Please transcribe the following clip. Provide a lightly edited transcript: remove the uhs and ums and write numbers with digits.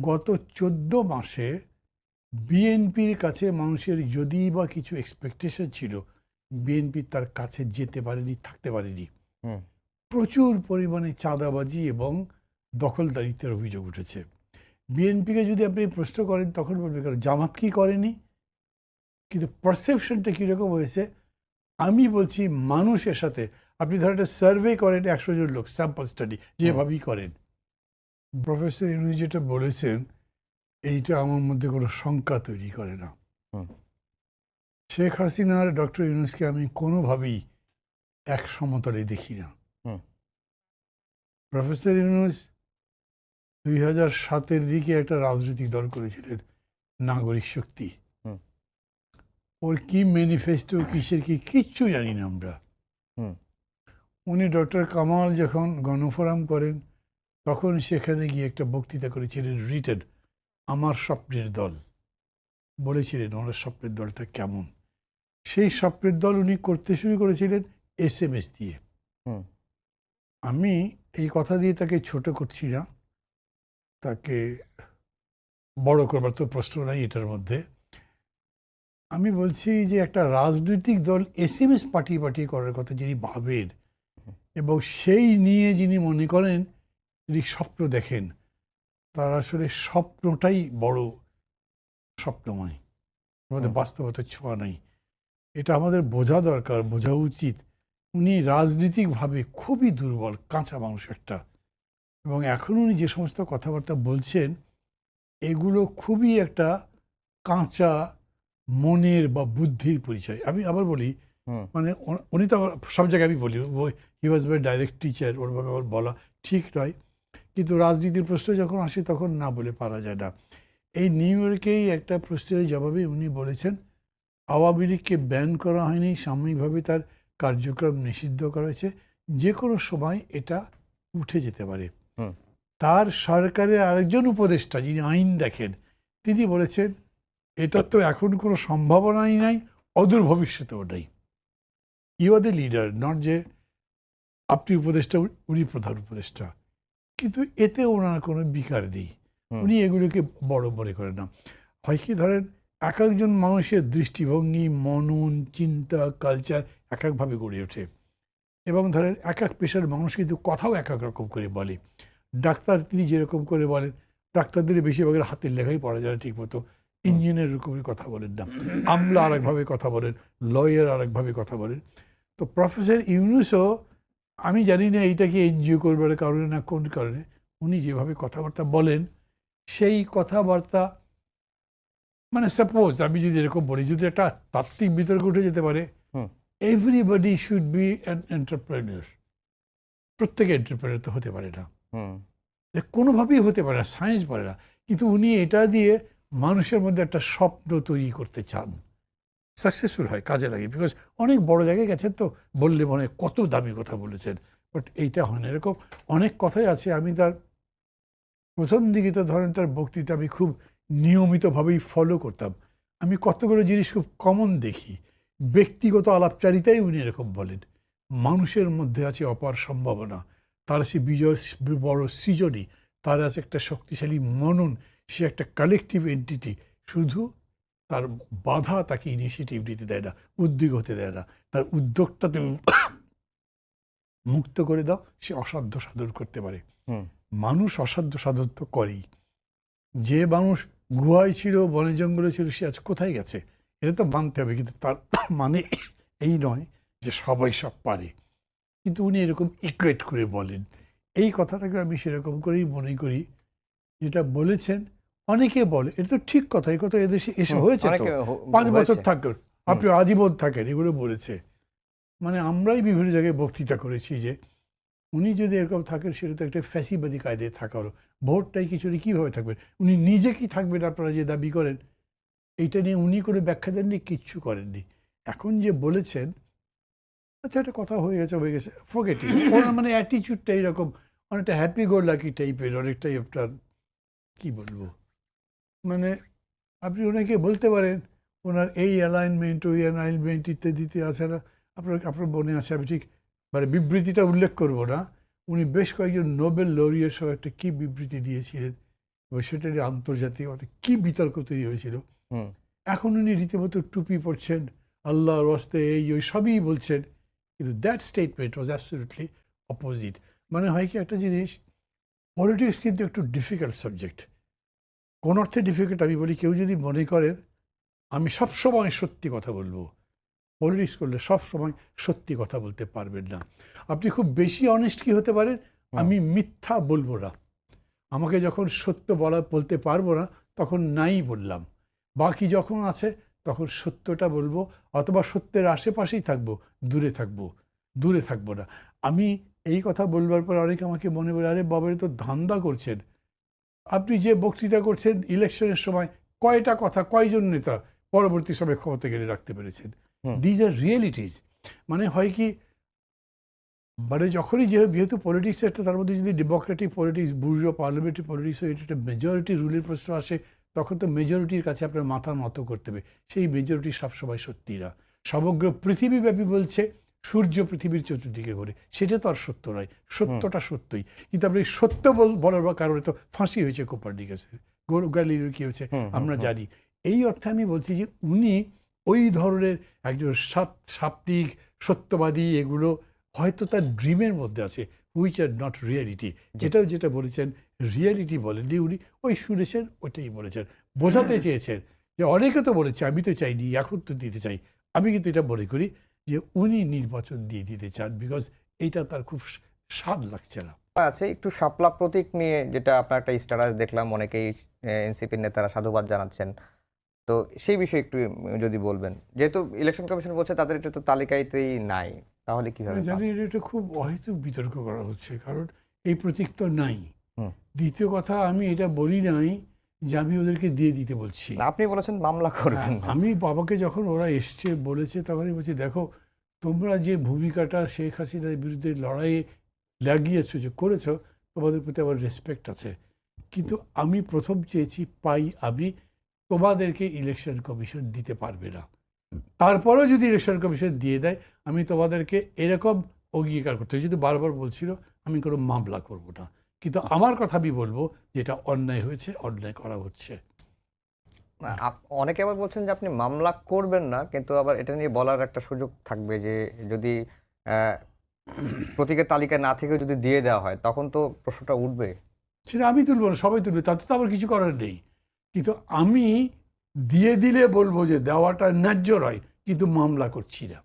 গত 14 মাসে বিএনপির কাছে মানুষের যদি বা কিছু এক্সপেকটেশন ছিল, বিএনপি তার কাছে যেতে পারেনি, থাকতে পারেনি। প্রচুর পরিমাণে চাঁদাবাজি এবং দখলদারিত্বের অভিযোগ উঠেছে। বিএনপিকে যদি আপনি প্রশ্ন করেন তখন বলবে কারণ জামাত কি করেনি, কিন্তু পারসেপশনটা কীরকম হয়েছে আমি বলছি মানুষের সাথে। আপনি ধরেন একটা সার্ভে করেন 100 জন লোক, স্যাম্পল স্টাডি যেভাবেই করেন, প্রফেসর ইউনূস যেটা বলেছেন এইটা আমার মধ্যে কোনো শঙ্কা তৈরি করে না। শেখ হাসিনার ডক্টর ইউনূসকে আমি কোনোভাবেই এক সমতলে দেখি না। প্রফেসর ইউনূস 2007-এর দিকে একটা রাজনৈতিক দল করেছিলেন, নাগরিক শক্তি। ওর কি ম্যানিফেস্টো, কিসের কি, কিচ্ছু জানি না আমরা। উনি ডক্টর কামাল যখন গণফোরাম করেন তখন সেখানে গিয়ে একটা বক্তৃতা করেছিলেন রিটেন, আমার স্বপ্নের দল বলেছিলেন ওনার স্বপ্নের দলটা কেমন। সেই স্বপ্নের দল উনি করতে শুরু করেছিলেন SMS দিয়ে। আমি এই কথা দিয়ে তাকে ছোট করছি না, তাকে বড় করবার তো প্রশ্ন নাই এটার মধ্যে। আমি বলছি যে একটা রাজনৈতিক দল SMS পাঠিয়ে করার কথা যিনি ভাবেন এবং সেই নিয়ে যিনি মনে করেন, যিনি স্বপ্ন দেখেন, তার আসলে স্বপ্নটাই বড় স্বপ্নময়, আমাদের বাস্তবতার ছোঁয়া নাই। এটা আমাদের বোঝা দরকার, বোঝা উচিত। উনি রাজনৈতিকভাবে খুবই দুর্বল, কাঁচা মানুষ একটা, এবং এখন উনি যে সমস্ত কথাবার্তা বলছেন এগুলো খুবই একটা কাঁচা মনের বা বুদ্ধির পরিচয়। আমি আবার বলি, মানে উনি তো সব জায়গায় আমি বলি হি ওয়াজ মাই ডাইরেক্ট টিচার, ওরভাবে আমার বলা ঠিক নয়, কিন্তু রাজনীতির প্রশ্ন যখন আসে তখন না বলে পারা যায় না। এই নিউ ইয়র্কেই একটা প্রশ্নের জবাবে উনি বলেছেন আওয়ামী লীগকে ব্যান করা হয়নি, সাময়িকভাবে তার কার্যক্রম নিষিদ্ধ করা হয়েছে, যে কোনো সময় এটা উঠে যেতে পারে। তার সরকারের আরেকজন উপদেষ্টা যিনি আইন দেখেন তিনি বলেছেন এটা তো এখন কোনো সম্ভাবনাই নাই, অদূর ভবিষ্যতেও নাই। You are the leader, not যে আপনি উপদেষ্টা উনি প্রধান উপদেষ্টা, কিন্তু এতে ওনার কোনো বিকার নেই, উনি এগুলোকে বড় মনে করেন না। হয় কি ধরেন এক একজন মানুষের দৃষ্টিভঙ্গি, মনন, চিন্তা, কালচার এক একভাবে গড়ে ওঠে, এবং ধরেন এক এক পেশার মানুষ কিন্তু কথাও এক এক রকম করে বলে। ডাক্তার তিনি যেরকম করে বলেন, ডাক্তারদের বেশিরভাগের হাতের লেখাই পড়া যায় ঠিক মতো, ইঞ্জিনিয়ার এরকমই কথা বলেন না, আমলা আরেকভাবে কথা বলেন, লয়ার আরেকভাবে কথা বলেন। তো প্রফেসর ইউনূসও আমি জানি না এইটাকে এনজিও করবার কারণে না কোন কারণে উনি যেভাবে কথাবার্তা বলেন সেই কথাবার্তা, মানে সাপোজ আমি যদি এরকম বলি, যদি একটা তাত্ত্বিক বিতর্ক উঠে যেতে পারে, everybody should be an entrepreneur, প্রত্যেকে এন্টারপ্রেনিউর তো হতে পারে না, কোনোভাবেই হতে পারে না, সায়েন্স পারে না, কিন্তু উনি এটা দিয়ে মানুষের মধ্যে একটা স্বপ্ন তৈরি করতে চান, সাকসেসফুল হয়, কাজে লাগে। বিকজ অনেক বড় জায়গায় গেছেন তো, বললে মনে হয় কত দামি কথা বলেছেন, বাট এইটা হয় না। এরকম অনেক কথাই আছে। আমি তার প্রথম দিকে তো ধরেন তার বক্তৃতা আমি খুব নিয়মিতভাবেই ফলো করতাম। আমি কতগুলো জিনিস খুব কমন দেখি। ব্যক্তিগত আলাপচারিতাই উনি এরকম বলেন, মানুষের মধ্যে আছে অপার সম্ভাবনা, তার আছে বিজয়, বড় সৃজনী, তার আছে একটা শক্তিশালী মনন, সে একটা কালেকটিভ এন্টিটি, শুধু তার বাধা তাকে ইনিশিয়েটিভ নিতে দেয় না, উদ্যোগ হতে দেয় না। তার উদ্যোগটা তুমি মুক্ত করে দাও, সে অসাধ্য সাধন করতে পারে। মানুষ অসাধ্য সাধন তো করেই। যে মানুষ গুহায় ছিল, বনে জঙ্গলে ছিল, সে আজ কোথায় গেছে এটা তো মানতে হবে, কিন্তু তার মানে এই নয় যে সবাই সব পারে। কিন্তু উনি এরকম ইকুয়েট করে বলেন, এই কথাটাকে আমি সেরকম করেই মনে করি। যেটা বলেছেন অনেকে বলে এটা তো ঠিক কথা, এই কথা এদেশে এসে হয়েছে তো, 5 বছর থাকেন আপনি আজীবন থাকেন, এগুলো বলেছে। মানে আমরাই বিভিন্ন জায়গায় বক্তৃতা করেছি যে উনি যদি এরকম থাকেন সেটা তো একটা ফ্যাসিবাদী কায়দায় থাকা হলো। ভোটটাই কিছু কীভাবে থাকবেন, উনি নিজে কি থাকবেন আপনারা যে দাবি করেন, এইটা নিয়ে উনি কোনো ব্যাখ্যা দেননি, কিচ্ছু করেননি। এখন যে বলেছেন আচ্ছা একটা কথা হয়ে গেছে ফরগেটিং, ওনার মানে অ্যাটিচিউডটা এইরকম অনেকটা হ্যাপি গো লাকি টাইপের, অনেকটাই আপনার কী বলবো, মানে আপনি ওনাকে বলতে পারেন ওনার এই অ্যালাইনমেন্ট, ওই অ্যালাইনমেন্ট ইত্যাদিতে আছে না, আপনার মনে আছে, আমি ঠিক মানে বিবৃতিটা উল্লেখ করবো না, উনি বেশ কয়েকজন নোবেল লরিয়ের সহ একটা কী বিবৃতি দিয়েছিলেন, এবং সেটা নিয়ে আন্তর্জাতিক কি বিতর্ক তৈরি হয়েছিল। এখন উনি রীতিমতো টুপি পরছেন, আল্লাহর ওয়াস্তে এই ওই সবই বলছেন, কিন্তু that statement was absolutely opposite. মানে হয় কি একটা জিনিস, পলিটিক্স কিন্তু একটু ডিফিকাল্ট সাবজেক্ট। কোন অর্থে ডিফিকাল্ট আমি বলি, কেউ যদি মনে করেন আমি সবসময় সত্যি কথা বলবো, পলিটিক্স করলে সবসময় সত্যি কথা বলতে পারবেন না। আপনি খুব বেশি অনেস্ট কি হতে পারেন, আমি মিথ্যা বলবো না, আমাকে যখন সত্য বলতে পারবো না তখন নাই বললাম, বাকি যখন আছে তখন সত্যটা বলবো, অথবা সত্যের আশেপাশেই থাকবো, দূরে থাকবো না। আমি এই কথা বলবার পর অনেকে আমাকে মনে বলে, আরে বাবারে তো ধান্দা করছেন আপনি, যে বক্তৃতা করছেন ইলেকশনের সময় কয়টা কথা কয়জন নেতা পরবর্তী সময় ক্ষমতা গেলে রাখতে পেরেছেন। These are realities. মানে হয় কি, মানে যখনই যেহেতু পলিটিক্স একটা, তার মধ্যে যদি Democratic politics, bourgeois parliamentary politics হয়, এটা একটা মেজরিটি রুলের প্রশ্ন আসে, তখন তো মেজরিটির কাছে আপনার মাথা নত করতে হবে। সেই মেজরিটি সবসময় সত্যি না। সমগ্র পৃথিবীব্যাপী বলছে সূর্য পৃথিবীর চতুর্দিকে ঘোরে, সেটা তো আর সত্য নয়, সত্যটা সত্যই। কিন্তু আপনি সত্য বলার কারণে তো ফাঁসি হয়েছে কোপারনিকাসের, গ্যালিলিওর কি হয়েছে আমরা জানি। এই অর্থে আমি বলছি যে উনি ওই ধরনের একজন সাত্ত্বিক সত্যবাদী, এগুলো হয়তো তার ড্রিমের মধ্যে আছে, হুইচ আর নট রিয়েলিটি। যেটা বলেছেন রিয়েলিটি বলেননি উনি, ওই শুনেছেন ওইটাই বলেছেন, বোঝাতে চেয়েছেন যে অনেকে তো বলেছে আমি তো চাইনি, এখন তো দিতে চাই। আমি কিন্তু এটা মনে করি যে উনি নির্বাচন দিয়ে দিতে চান, বিকজ এইটা তার খুব স্বাদ লাগছে না। আছে একটু শাপলা প্রতীক নিয়ে, যেটা আপনার একটা স্ট্যাটাস দেখলাম, অনেকেই এনসিপির নেতারা সাধুবাদ জানাচ্ছেন, তো সেই বিষয়ে একটু যদি বলবেন, যেহেতু ইলেকশন কমিশন বলছে তাদের এটা তো তালিকাতেই নাই, তাহলে কিভাবে? জানি এটা খুব অহেতুক বিতর্ক করা হচ্ছে, কারণ এই প্রতীক তো নাই। দ্বিতীয় কথা, আমি এটা বলি নাই যে আমি ওদেরকে দিয়ে দিতে বলছি। আপনি বলেছেন মামলা করবেন। আমি বাবাকে যখন ওরা এসছে বলেছে, তখনই বলছি দেখো তোমরা যে ভূমিকাটা শেখ হাসিনার বিরুদ্ধে লড়াইয়ে লাগিয়েছো, যে করেছো, তোমাদের প্রতি আমার রেসপেক্ট আছে, কিন্তু আমি প্রথম চেয়েছি আমি তোমাদেরকে ইলেকশন কমিশন দিতে পারবে না। তারপরেও যদি ইলেকশন কমিশন দিয়ে দেয়, আমি তোমাদেরকে এরকম অঙ্গীকার করতে, যেহেতু বারবার বলছিল আমি কোনো মামলা করব না, কিন্তু আমার কথা আমি বলবো যেটা অন্যায় হয়েছে, অন্যায় করা হচ্ছে। অনেকে আবার বলছেন যে আপনি মামলা করবেন না, কিন্তু আবার এটা নিয়ে বলার একটা সুযোগ থাকবে যে যদি প্রতীকের তালিকায় না থেকে যদি দিয়ে দেওয়া হয়, তখন তো প্রশ্নটা উঠবে। সেটা আমি তুলব না, সবাই তুলবে, তাতে তো আবার কিছু করার নেই। কিন্তু আমি দিয়ে দিলে বলবো যে দেওয়াটা ন্যায্য নয়, কিন্তু মামলা করছি না।